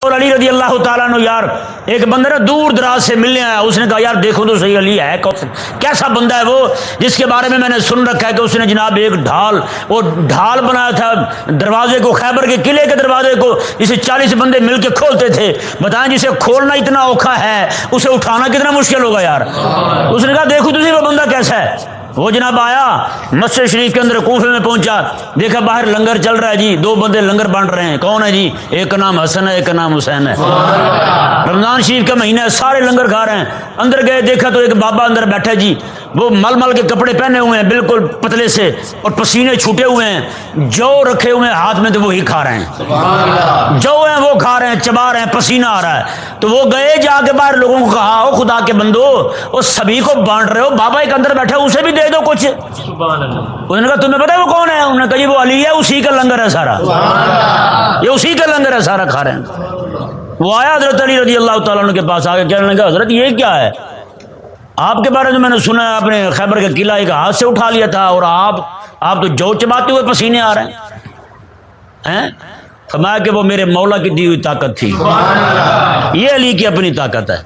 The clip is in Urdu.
اور علی رضی اللہ تعالیٰ عنہ یار ایک بندہ نا دور دراز سے ملنے آیا، اس نے کہا یار دیکھو تو صحیح علی ہے کیسا بندہ ہے وہ جس کے بارے میں نے سن رکھا ہے کہ اس نے جناب ایک ڈھال بنایا تھا دروازے کو، خیبر کے قلعے کے دروازے کو، جسے 40 بندے مل کے کھولتے تھے۔ بتائیں جسے کھولنا اتنا اوکھا ہے اسے اٹھانا کتنا مشکل ہوگا یار۔ اس نے کہا دیکھو تو صحیح وہ بندہ کیسا ہے۔ وہ جناب آیا مسجد شریف کے اندر کوفے میں پہنچا، دیکھا باہر لنگر چل رہا ہے جی، 2 بندے لنگر بانٹ رہے ہیں۔ کون ہے جی؟ ایک کا نام حسن ہے، ایک کا نام حسین ہے۔ رمضان شریف کا مہینہ ہے، سارے لنگر کھا رہے ہیں۔ اندر گئے دیکھا تو ایک بابا اندر بیٹھا جی، وہ مل مل کے کپڑے پہنے ہوئے ہیں بالکل پتلے سے، اور پسینے چھوٹے ہوئے ہیں، جو رکھے ہوئے ہیں ہاتھ میں تو وہی کھا رہے ہیں، جو ہیں وہ کھا رہے ہیں، چبا رہے ہیں، پسینہ آ رہا ہے۔ تو وہ گئے جا کے باہر لوگوں کو کہا او خدا کے بندو، وہ سبھی کو بانٹ رہے ہو، بابا ایک اندر بیٹھا اسے بھی دے دو کچھ۔ انہوں نے کہا تمہیں پتا ہے وہ کون ہے؟ انہوں نے کہا جی وہ علی ہے، اسی کا لنگر ہے سارا، یہ اسی کا لنگر ہے سارا، کھا رہے ہیں۔ وہ آیا حضرت علی رضی اللہ تعالیٰ عنہ کے پاس، آگے کہنے لگا حضرت یہ کیا ہے؟ آپ کے بارے میں میں نے سنا ہے آپ نے خیبر کا قلعہ ایک ہاتھ سے اٹھا لیا تھا، اور آپ تو جو چباتے ہوئے پسینے آ رہے ہیں۔ فرمایا کہ وہ میرے مولا کی دی ہوئی طاقت تھی، یہ علی کی اپنی طاقت ہے۔